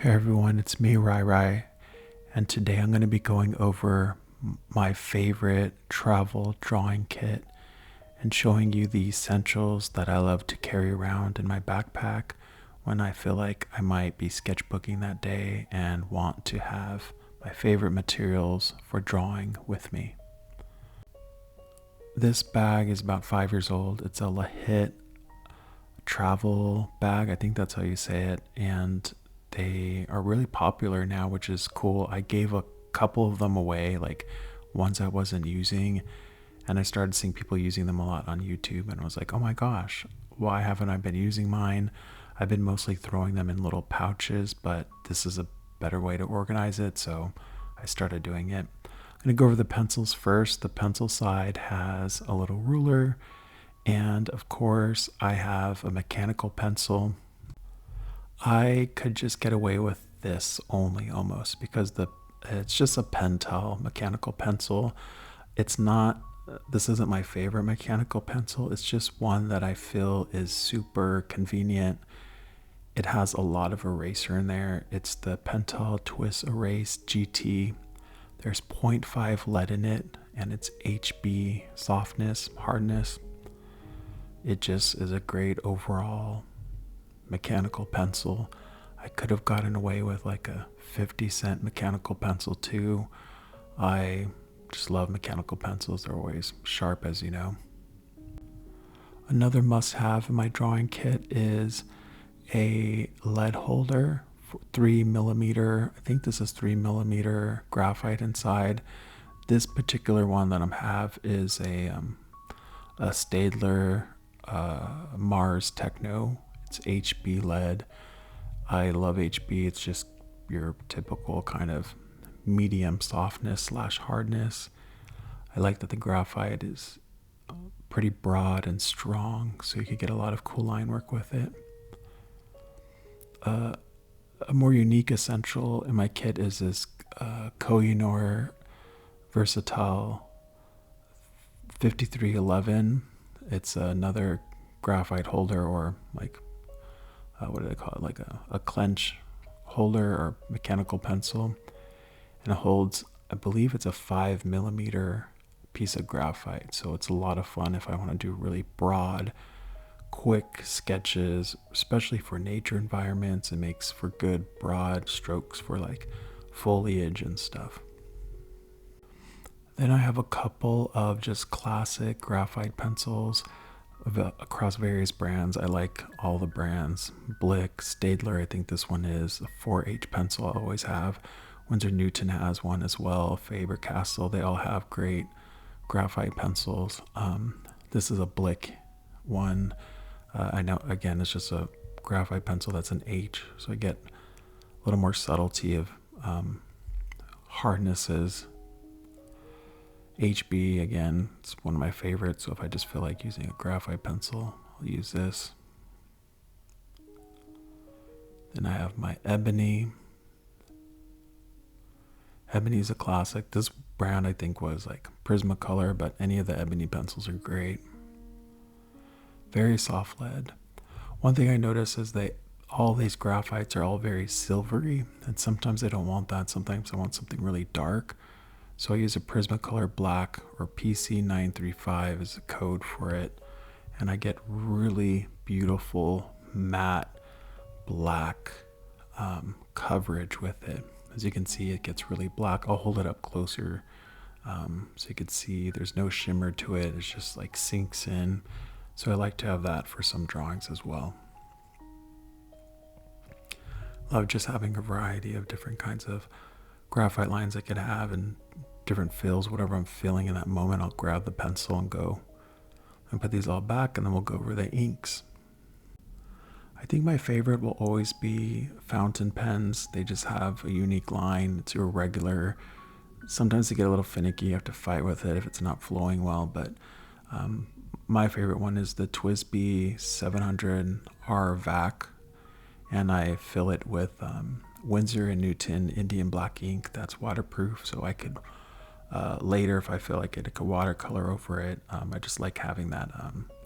Hey everyone, it's me, Rai Rai, and today I'm going to be going over my favorite travel drawing kit and showing you the essentials that I love to carry around in my backpack when I feel like I might be sketchbooking that day and want to have my favorite materials for drawing with me. This bag is about 5 years old. It's a Lahit travel bag. I think that's how you say it. And they are really popular now, which is cool. I gave a couple of them away, like ones I wasn't using, and I started seeing people using them a lot on YouTube, and I was like, oh my gosh, why haven't I been using mine? I've been mostly throwing them in little pouches, but this is a better way to organize it, so I started doing it. I'm going to go over the pencils first. The pencil side has a little ruler, and of course, I have a mechanical pencil. I could just get away with this only almost because it's just a Pentel mechanical pencil. It's not This isn't my favorite mechanical pencil. It's just one that I feel is super convenient. It has a lot of eraser in there. It's the Pentel Twist Erase GT. There's zero 0.5 lead in it, and it's HB softness, hardness. It just is a great overall mechanical pencil. I could have gotten away with like a 50-cent mechanical pencil too. I just love mechanical pencils. They're always sharp, as you know. Another must-have in my drawing kit is a lead holder, 3mm. I think this is 3mm graphite inside. This particular one that I have is a Staedtler Mars Techno. It's HB lead. I love HB. It's just your typical kind of medium softness / hardness. I like that the graphite is pretty broad and strong, so you could get a lot of cool line work with it. A more unique essential in my kit is this Koh-i-Noor Versatile 5311. It's another graphite holder, or like what do they call it, like a clench holder or mechanical pencil, and it holds, I believe it's a 5mm piece of graphite, so it's a lot of fun if I want to do really broad, quick sketches, especially for nature environments. It makes for good broad strokes for like foliage and stuff. Then I have a couple of just classic graphite pencils across various brands. I like all the brands. Blick, Staedtler, I think this one is a 4H pencil I always have. Winsor Newton has one as well. Faber-Castell, they all have great graphite pencils. This is a Blick one. I know, again, it's just a graphite pencil that's an H, so I get a little more subtlety of hardnesses. HB, again, it's one of my favorites, so if I just feel like using a graphite pencil, I'll use this. Then I have my Ebony. Ebony is a classic. This brand I think was like Prismacolor, but any of the Ebony pencils are great. Very soft lead. One thing I notice is that all these graphites are all very silvery, and sometimes I don't want that. Sometimes I want something really dark. So I use a Prismacolor black, or PC935 is the code for it, and I get really beautiful matte black coverage with it. As you can see, it gets really black. I'll hold it up closer so you can see there's no shimmer to it. It's just like sinks in. So I like to have that for some drawings as well. Love just having a variety of different kinds of graphite lines I could have and different fills, whatever I'm feeling in that moment. I'll grab the pencil and go and put these all back, and then we'll go over the inks. I think my favorite will always be fountain pens. They just have a unique line. It's irregular. Sometimes they get a little finicky. You have to fight with it if it's not flowing well, but my favorite one is the TWSBI 700R VAC, and I fill it with Winsor & Newton Indian black ink that's waterproof, so I could later, if I feel like it, I could watercolor over it. I just like having that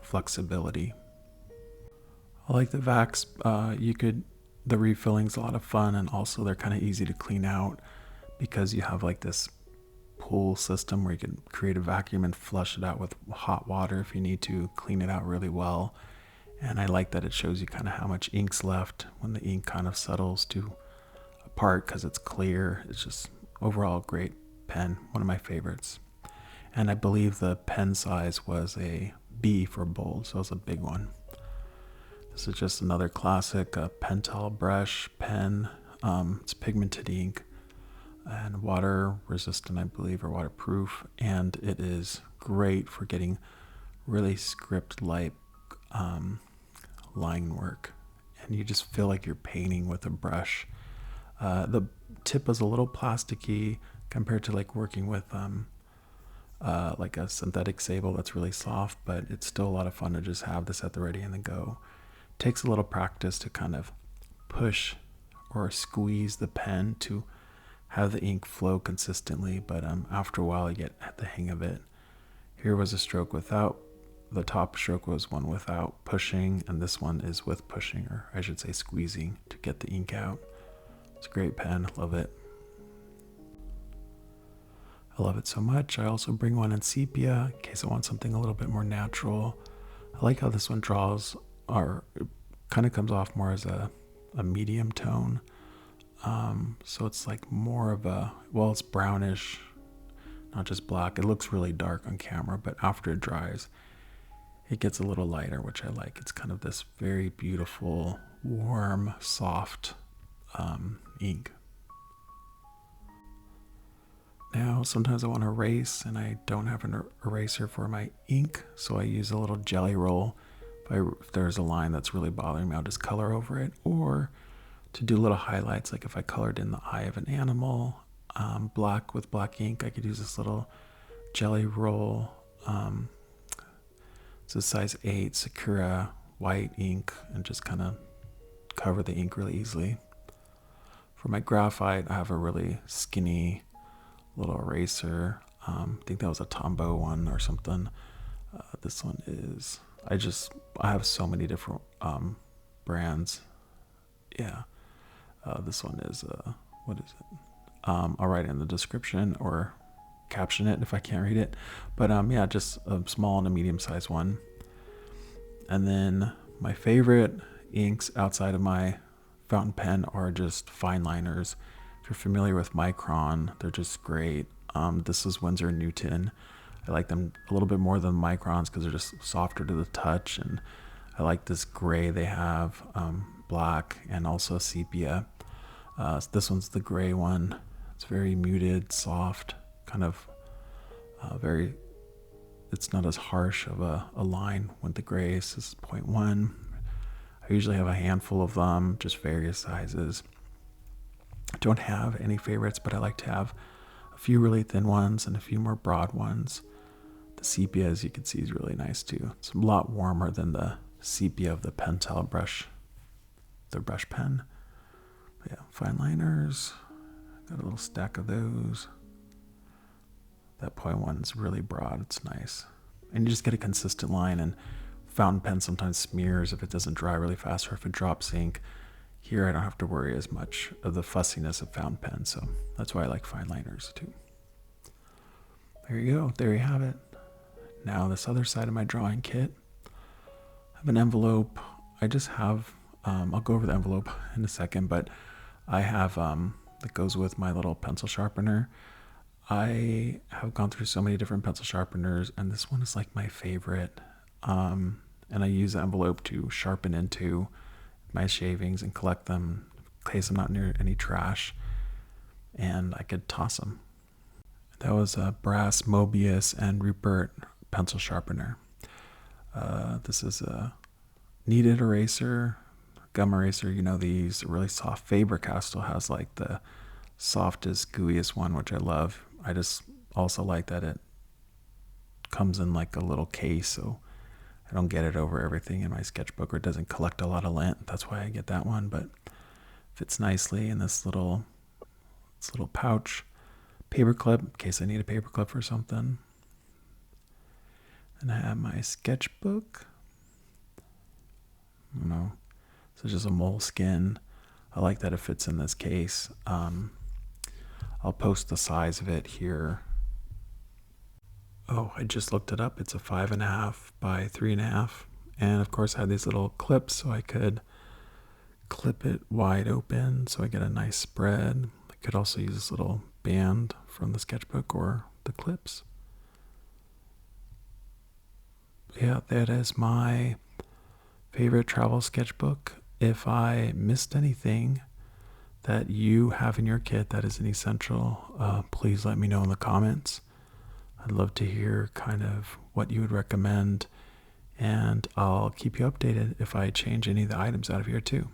flexibility. I like the VACs. You could the refilling's a lot of fun, and also they're kind of easy to clean out because you have like this pool system where you can create a vacuum and flush it out with hot water if you need to clean it out really well. And I like that it shows you kind of how much ink's left when the ink kind of settles to a part because it's clear. It's just overall a great pen, one of my favorites. And I believe the pen size was a B for bold, so it's a big one. This is just another classic Pentel brush pen. It's pigmented ink and water resistant, I believe, or waterproof, and it is great for getting really script like line work, and you just feel like you're painting with a brush. The tip is a little plasticky compared to like working with like a synthetic sable that's really soft, but it's still a lot of fun to just have this at the ready and the go. It takes a little practice to kind of push or squeeze the pen to have the ink flow consistently, but after a while you get the hang of it. Here was a stroke without, the top stroke was one without pushing, and this one is with pushing, or I should say squeezing, to get the ink out. It's a great pen, love it. I love it so much. I also bring one in sepia in case I want something a little bit more natural. I like how this one draws, or it kind of comes off more as a medium tone. So it's like more of a, well, it's brownish, not just black. It looks really dark on camera, but after it dries, it gets a little lighter, which I like. It's kind of this very beautiful, warm, soft ink. Now, sometimes I want to erase and I don't have an eraser for my ink, so I use a little jelly roll. If there's a line that's really bothering me, I'll just color over it. Or to do little highlights, like if I colored in the eye of an animal, black with black ink, I could use this little jelly roll. It's a size 8 Sakura white ink, and just kind of cover the ink really easily. For my graphite, I have a really skinny little eraser. I think that was a Tombow one or something. This one is, I have so many different brands. Yeah. This one is, what is it? I'll write it in the description or caption it if I can't read it. But yeah, just a small and a medium sized one. And then my favorite inks outside of my fountain pen are just fine liners. If you're familiar with Micron, they're just great. This is Winsor & Newton. I like them a little bit more than Microns because they're just softer to the touch, and I like this gray they have, black, and also sepia. This one's the gray one. It's very muted, soft, kind of very, it's not as harsh of a line with the grays. This is 0.1. I usually have a handful of them, just various sizes. I don't have any favorites, but I like to have a few really thin ones and a few more broad ones. The sepia, as you can see, is really nice too. It's a lot warmer than the sepia of the Pentel brush, the brush pen. But yeah, fine liners. Got a little stack of those. That 0.1 is really broad. It's nice. And you just get a consistent line, and fountain pen sometimes smears if it doesn't dry really fast or if it drops ink. Here I don't have to worry as much of the fussiness of fountain pen, so that's why I like fine liners too. There you go. There you have it. Now this other side of my drawing kit. I have an envelope. I just have, I'll go over the envelope in a second, but I have, that goes with my little pencil sharpener. I have gone through so many different pencil sharpeners, and this one is like my favorite. And I use the envelope to sharpen into my shavings and collect them in case I'm not near any trash, and I could toss them. That was a brass Mobius and Rupert pencil sharpener. This is a kneaded eraser, gum eraser. You know, these really soft. Faber-Castell has like the softest, gooeyest one, which I love. I just also like that it comes in like a little case, so I don't get it over everything in my sketchbook, or it doesn't collect a lot of lint. That's why I get that one, but fits nicely in this little pouch. Paper clip, in case I need a paper clip for something. And I have my sketchbook. I don't know. So just a moleskin. I like that it fits in this case. I'll post the size of it here. Oh, I just looked it up. It's a 5.5 by 3.5. And of course I had these little clips so I could clip it wide open so I get a nice spread. I could also use this little band from the sketchbook or the clips. Yeah, that is my favorite travel sketchbook. If I missed anything that you have in your kit that is an essential, please let me know in the comments. I'd love to hear kind of what you would recommend, and I'll keep you updated if I change any of the items out of here too.